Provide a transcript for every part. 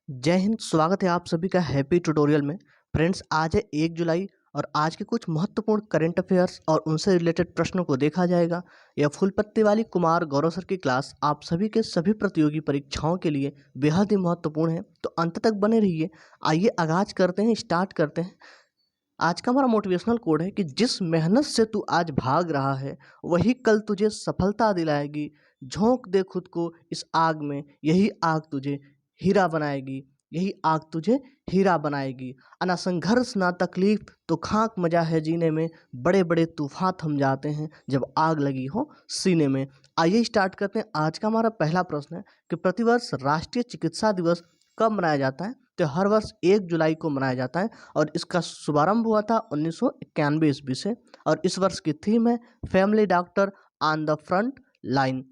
जय हिंद। स्वागत है आप सभी का हैप्पी ट्यूटोरियल में। फ्रेंड्स, आज है 1 जुलाई और आज के कुछ महत्वपूर्ण करंट अफेयर्स और उनसे रिलेटेड प्रश्नों को देखा जाएगा। यह फुल पत्ते वाली कुमार गौरव सर की क्लास आप सभी के सभी प्रतियोगी परीक्षाओं के लिए बेहद ही महत्वपूर्ण है, तो अंत तक बने रहिए। आइए आगाज करते हैं, स्टार्ट करते हैं। आज का हमारा मोटिवेशनल कोड है कि जिस मेहनत से तू आज भाग रहा है वही कल तुझे सफलता दिलाएगी। झोंक दे खुद को इस आग में, यही आग तुझे हीरा बनाएगी। यही आग तुझे हीरा बनाएगी। ना संघर्ष ना तकलीफ तो खाक मजा है जीने में। बड़े बड़े तूफान थम जाते हैं जब आग लगी हो सीने में। आइए स्टार्ट करते हैं। आज का हमारा पहला प्रश्न है कि प्रतिवर्ष राष्ट्रीय चिकित्सा दिवस कब मनाया जाता है? तो हर वर्ष 1 जुलाई को मनाया जाता है और इसका शुभारंभ हुआ था 1991 ईस्वी से। और इस वर्ष की थीम है family doctor on the front line.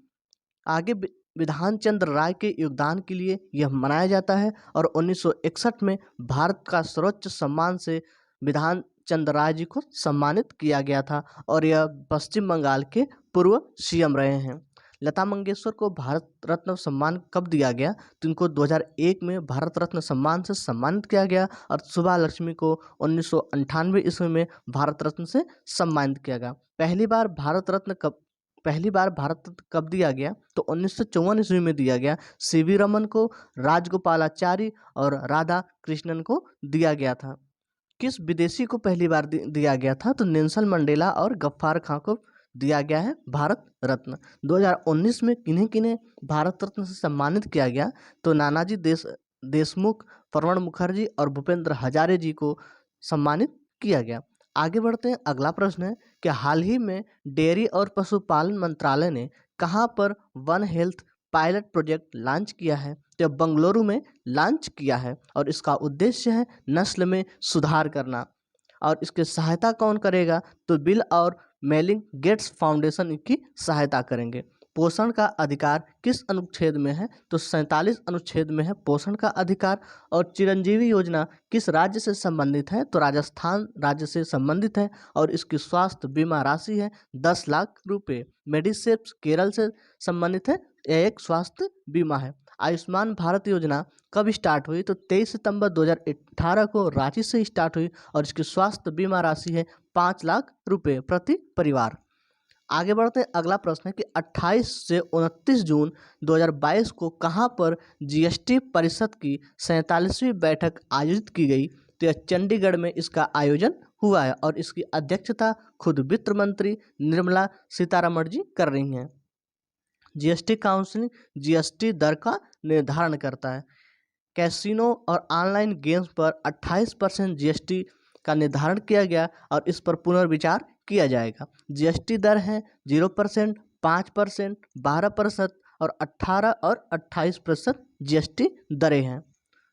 आगे विधान चंद्र राय के योगदान के लिए यह मनाया जाता है और 1961 में भारत का सर्वोच्च सम्मान से विधान चंद्र राय जी को सम्मानित किया गया था और यह पश्चिम बंगाल के पूर्व सीएम रहे हैं। लता मंगेशकर को भारत रत्न सम्मान कब दिया गया? तो इनको 2001 में भारत रत्न सम्मान से सम्मानित किया गया और सुभा लक्ष्मी को 1998 ईस्वी में भारत रत्न से सम्मानित किया गया। पहली बार भारत रत्न कब दिया गया? तो 1954 ईस्वी में दिया गया। सीवी रमन को, राजगोपालाचारी और राधा कृष्णन को दिया गया था। किस विदेशी को पहली बार दिया गया था? तो नेल्सन मंडेला और गफ्फार खां को दिया गया है भारत रत्न। 2019 में किन्हें किन्हें भारत रत्न से सम्मानित किया गया? तो नानाजी देशमुख, प्रणब मुखर्जी और भूपेंद्र हजारे जी को सम्मानित किया गया। आगे बढ़ते हैं। अगला प्रश्न है कि हाल ही में डेयरी और पशुपालन मंत्रालय ने कहां पर one health pilot project launch किया है? तो बंगलुरु में लॉन्च किया है और इसका उद्देश्य है नस्ल में सुधार करना। और इसकी सहायता कौन करेगा? तो बिल और मेलिंग गेट्स फाउंडेशन की सहायता करेंगे। पोषण का अधिकार किस अनुच्छेद में है? तो 47 अनुच्छेद में है पोषण का अधिकार। और चिरंजीवी योजना किस राज्य से संबंधित है? तो राजस्थान राज्य से संबंधित है और इसकी स्वास्थ्य बीमा राशि है 10 लाख रुपए। मेडिसेप केरल से संबंधित है, यह एक स्वास्थ्य बीमा है। आयुष्मान भारत योजना कब स्टार्ट हुई? तो 23 सितंबर 2018 को रांची से स्टार्ट हुई और इसकी स्वास्थ्य बीमा राशि है 5 लाख रुपए प्रति परिवार। आगे बढ़ते हैं। अगला प्रश्न है कि 28 से 29 जून 2022 को कहां पर जीएसटी परिषद की 47वीं बैठक आयोजित की गई? तो यह चंडीगढ़ में इसका आयोजन हुआ है और इसकी अध्यक्षता खुद वित्त मंत्री निर्मला सीतारमण जी कर रही हैं। जीएसटी काउंसिल जीएसटी दर का निर्धारण करता है। कैसीनो और ऑनलाइन गेम्स पर 28% जीएसटी का निर्धारण किया गया और इस पर पुनर्विचार किया जाएगा। जीएसटी दर है 0%, 5%, 12% और 18 और 28% जीएसटी दरें हैं।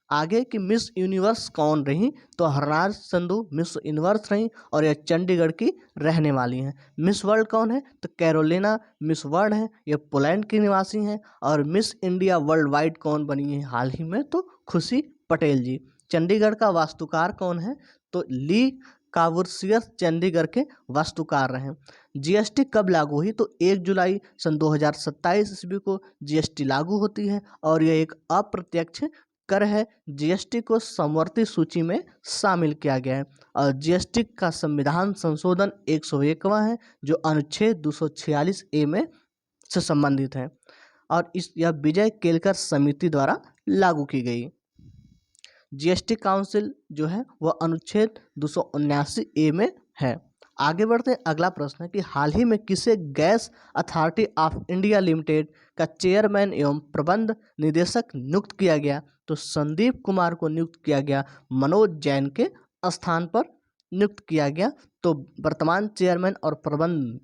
आगे कि मिस यूनिवर्स कौन रही? तो हरनाज संधू मिस यूनिवर्स रही और यह चंडीगढ़ की रहने वाली हैं। मिस वर्ल्ड कौन है? तो कैरोलिना मिस वर्ल्ड है, यह पोलैंड की निवासी हैं। और मिस इंडिया वर्ल्ड वाइड कौन बनी है हाल ही में? तो खुशी पटेल जी। चंडीगढ़ का वास्तुकार कौन है? तो ली कावुर्सियस चंडीगढ़ के वास्तुकार रहे। जीएसटी कब लागू हुई? तो 1 जुलाई सन 2027 ईस्वी को जीएसटी लागू होती है और यह एक अप्रत्यक्ष कर है। जीएसटी को समवर्ती सूची में शामिल किया गया है और जीएसटी का संविधान संशोधन 101वां है जो अनुच्छेद 246 ए में से संबंधित है और यह विजय केलकर समिति द्वारा लागू की गई। जीएसटी काउंसिल जो है वह अनुच्छेद 279 ए में है। आगे बढ़ते हैं। अगला प्रश्न है कि हाल ही में किसे gas authority of India limited का चेयरमैन एवं प्रबंध निदेशक नियुक्त किया गया? तो संदीप कुमार को नियुक्त किया गया, मनोज जैन के स्थान पर नियुक्त किया गया। तो वर्तमान चेयरमैन और प्रबंध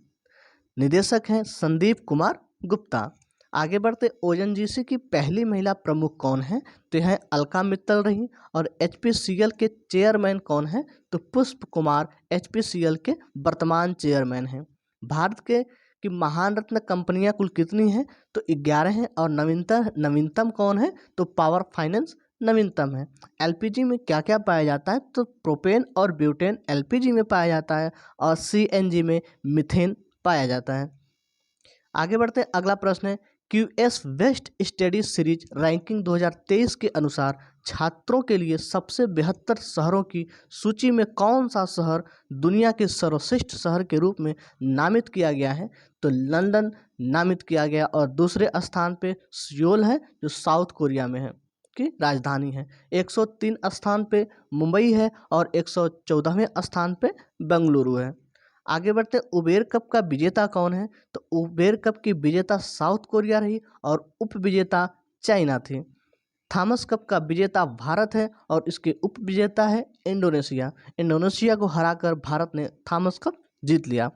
निदेशक हैं संदीप कुमार गुप्ता। आगे बढ़ते। ओएनजीसी की पहली महिला प्रमुख कौन है? तो यह अलका मित्तल रही। और एचपीसीएल के चेयरमैन कौन है? तो पुष्प कुमार एचपीसीएल के वर्तमान चेयरमैन हैं। भारत के की महान रत्न कंपनियां कुल कितनी हैं? तो 11 हैं। और नवीनतम कौन है? तो पावर फाइनेंस नवीनतम है। एलपीजी में क्या क्या पाया जाता है? तो प्रोपेन और ब्यूटेन एलपीजी में पाया जाता है और सीएनजी में मीथेन पाया जाता है। आगे बढ़ते हैं। अगला प्रश्न है QS west study series ranking 2023 के अनुसार छात्रों के लिए सबसे बेहतर शहरों की सूची में कौन सा शहर दुनिया के सर्वश्रेष्ठ शहर के रूप में नामित किया गया है? तो लंदन नामित किया गया। और दूसरे स्थान पे सियोल है जो साउथ कोरिया में है की राजधानी है। 103 स्थान पे मुंबई है और 114वें स्थान पे बेंगलुरु है। आगे बढ़ते उबेर कप का विजेता कौन है? तो उबेर कप की विजेता साउथ कोरिया रही और उप विजेता चाइना थी। थॉमस कप का विजेता भारत है और इसके उप विजेता है इंडोनेशिया। इंडोनेशिया को हराकर भारत ने थॉमस कप जीत लिया।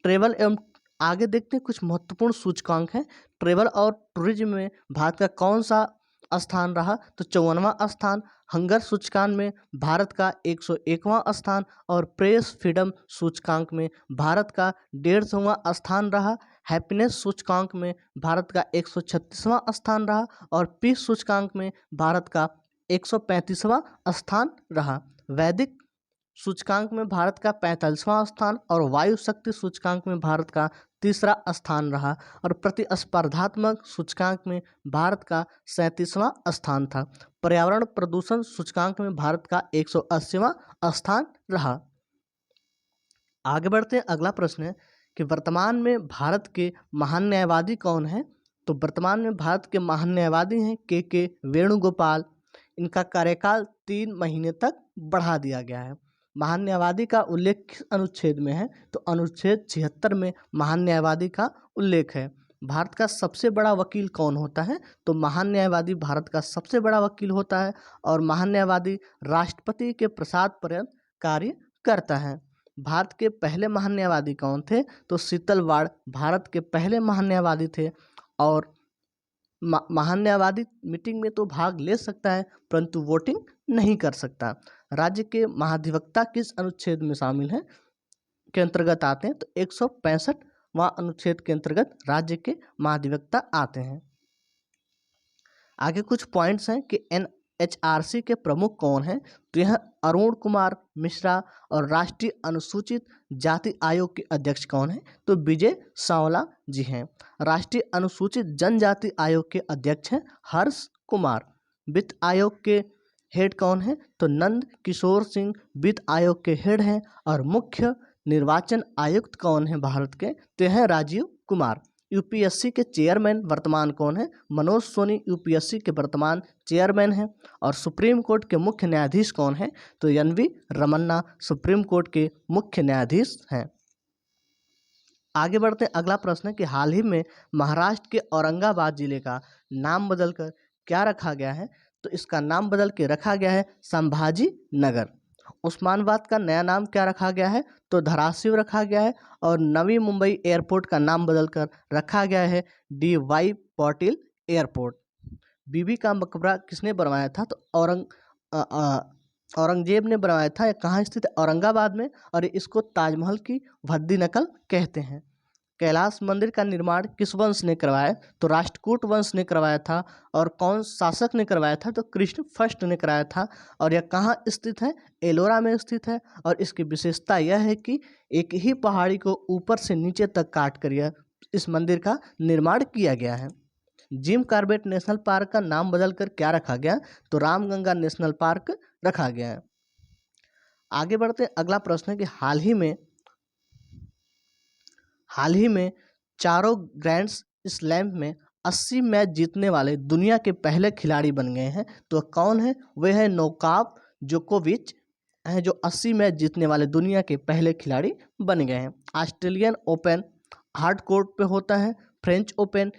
ट्रेवल एवं आगे देखते हैं कुछ महत्वपूर्ण सूचकांक हैं। ट्रेवल और टूरिज्म में भारत का कौन सा स्थान रहा? तो 54वां स्थान। हंगर सूचकांक में भारत का 101वां स्थान और प्रेस फ्रीडम सूचकांक में भारत का 150वां स्थान रहा। हैप्पीनेस सूचकांक में भारत का 136वां स्थान रहा और पीस सूचकांक में भारत का 135वां स्थान रहा। वैदिक सूचकांक में भारत का 45वां स्थान और वायु शक्ति सूचकांक में भारत का 3रा स्थान रहा और प्रतिस्पर्धात्मक सूचकांक में भारत का 37वां स्थान था। पर्यावरण प्रदूषण सूचकांक में भारत का 180वां स्थान रहा। आगे बढ़ते हैं, अगला प्रश्न है कि वर्तमान में भारत के महान न्यायवादी कौन है? तो वर्तमान में भारत के महान न्यायवादी हैं के वेणुगोपाल। इनका कार्यकाल 3 महीने तक बढ़ा दिया गया है। महान न्यायवादी का उल्लेख किस अनुच्छेद में है? तो अनुच्छेद 76 में महान न्यायवादी का उल्लेख है। भारत का सबसे बड़ा वकील कौन होता है? तो महान न्यायवादी भारत का सबसे बड़ा वकील होता है और महान न्यायवादी राष्ट्रपति के प्रसाद पर्यंत कार्य करता है। भारत के पहले महान न्यायवादी कौन थे? तो शीतल वाड़ भारत के पहले महान न्यायवादी थे। और महान न्यायवादी मीटिंग में तो भाग ले सकता है परंतु वोटिंग नहीं कर सकता। राज्य के महाधिवक्ता किस अनुच्छेद में शामिल हैं के अंतर्गत आते हैं? तो 165वां अनुच्छेद के अंतर्गत राज्य के महाधिवक्ता आते हैं। आगे कुछ पॉइंट्स हैं कि NHRC के प्रमुख कौन हैं? तो यह अरुण कुमार मिश्रा। और राष्ट्रीय अनुसूचित जाति आयोग के अध्यक्ष कौन हैं? तो विजय सांवला जी हैं। राष्ट्रीय अनुसूचित जनजाति आयोग के अध्यक्ष हैं हर्ष कुमार। वित्त आयोग के हेड कौन है? तो नंद किशोर सिंह वित्त आयोग के हेड हैं। और मुख्य निर्वाचन आयुक्त कौन है भारत के? तो यह है राजीव कुमार। यूपीएससी के चेयरमैन वर्तमान कौन है? मनोज सोनी यूपीएससी के वर्तमान चेयरमैन हैं। और सुप्रीम कोर्ट के मुख्य न्यायाधीश कौन है? तो NV रमन्ना सुप्रीम कोर्ट के मुख्य न्यायाधीश हैं। आगे बढ़ते हैं, अगला प्रश्न है कि हाल ही में महाराष्ट्र के औरंगाबाद जिले का नाम बदलकर क्या रखा गया है? तो इसका नाम बदल के रखा गया है संभाजी नगर। उस्मानाबाद का नया नाम क्या रखा गया है? तो धाराशिव रखा गया है। और नवी मुंबई एयरपोर्ट का नाम बदलकर रखा गया है DY पाटिल एयरपोर्ट। बीबी का मकबरा किसने बनवाया था? तो औरंगजेब ने बनवाया था। यह कहाँ स्थित है? औरंगाबाद में। और इसको ताजमहल की भद्दी नकल कहते हैं। कैलाश मंदिर का निर्माण किस वंश ने करवाया? तो राष्ट्रकूट वंश ने करवाया था। और कौन शासक ने करवाया था? तो कृष्ण फर्स्ट ने कराया था। और यह कहाँ स्थित है? एलोरा में स्थित है। और इसकी विशेषता यह है कि एक ही पहाड़ी को ऊपर से नीचे तक काट कर यह इस मंदिर का निर्माण किया गया है। जिम कॉर्बेट नेशनल पार्क का नाम बदलकर क्या रखा गया? तो रामगंगा नेशनल पार्क रखा गया है। आगे बढ़ते हैं, अगला प्रश्न है कि हाल ही में चारों ग्रैंड स्लैम में 80 मैच जीतने वाले दुनिया के पहले खिलाड़ी बन गए हैं। तो कौन है? वे है नोवाक जोकोविच हैं जो 80 मैच जीतने वाले दुनिया के पहले खिलाड़ी बन गए हैं। ऑस्ट्रेलियन ओपन हार्ड कोर्ट पे होता है। फ्रेंच ओपन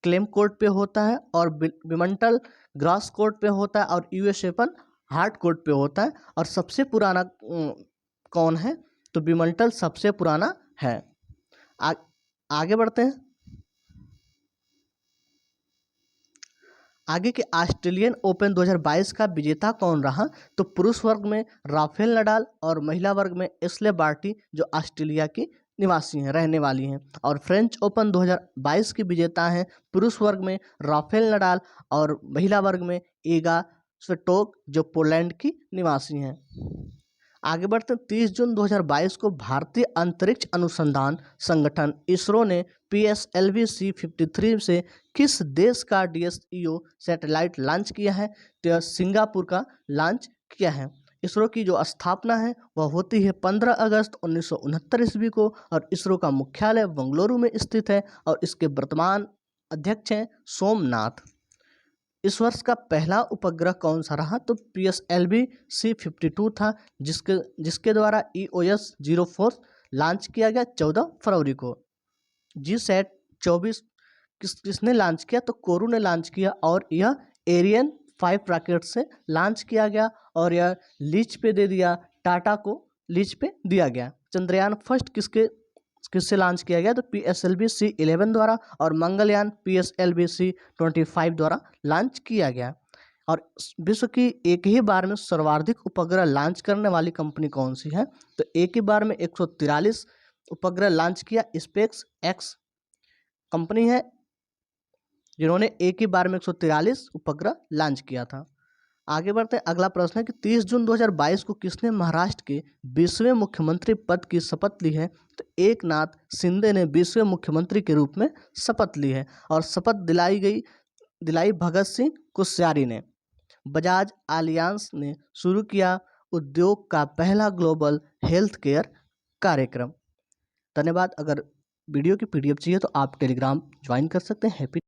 क्लेम कोर्ट पे होता है। और विम्बलडन ग्रास कोर्ट पे होता है। और US ओपन हार्ड कोर्ट पे होता है। और सबसे पुराना कौन है? तो विम्बलडन सबसे पुराना है। आगे बढ़ते हैं, आगे के ऑस्ट्रेलियन ओपन 2022 का विजेता कौन रहा? तो पुरुष वर्ग में राफेल नडाल और महिला वर्ग में एशले बार्टी जो ऑस्ट्रेलिया की निवासी हैं, रहने वाली हैं। और फ्रेंच ओपन 2022 की विजेता हैं पुरुष वर्ग में राफेल नडाल और महिला वर्ग में ईगा स्वियातेक जो पोलैंड की निवासी हैं। आगे बढ़ते 30 जून 2022 को भारतीय अंतरिक्ष अनुसंधान संगठन इसरो ने PSLV C-53 से किस देश का DSEO सैटेलाइट लॉन्च किया है? तो सिंगापुर का लॉन्च किया है। इसरो की जो स्थापना है वह होती है 15 अगस्त 1969 ईस्वी को और इसरो का मुख्यालय बंगलुरु में स्थित है और इसके वर्तमान अध्यक्ष हैं सोमनाथ। इस वर्ष का पहला उपग्रह कौन सा रहा? तो PSLV C52 था, जिसके द्वारा EOS 04 लॉन्च किया गया 14 फरवरी को। GSAT 24 किसने लॉन्च किया? तो कोरू ने लॉन्च किया और यह एरियन 5 रॉकेट से लॉन्च किया गया और यह लीज पे दे दिया, टाटा को लीज पे दिया गया। चंद्रयान फर्स्ट किससे लॉन्च किया गया? तो PSLV C11 द्वारा और मंगलयान PSLV C25 द्वारा लॉन्च किया गया। और विश्व की एक ही बार में सर्वाधिक उपग्रह लॉन्च करने वाली कंपनी कौन सी है? तो एक ही बार में 143 उपग्रह लॉन्च किया स्पेस एक्स कंपनी है, जिन्होंने एक ही बार में 143 उपग्रह लॉन्च किया था। आगे बढ़ते हैं। अगला प्रश्न है कि 30 जून 2022 को किसने महाराष्ट्र के 20वें मुख्यमंत्री पद की शपथ ली है? तो एकनाथ शिंदे ने 20वें मुख्यमंत्री के रूप में शपथ ली है और शपथ दिलाई भगत सिंह कोश्यारी ने। बजाज आलियांस ने शुरू किया उद्योग का पहला ग्लोबल हेल्थ केयर कार्यक्रम। धन्यवाद। अगर वीडियो की PDF चाहिए तो आप टेलीग्राम ज्वाइन कर सकते हैं। हैप्पी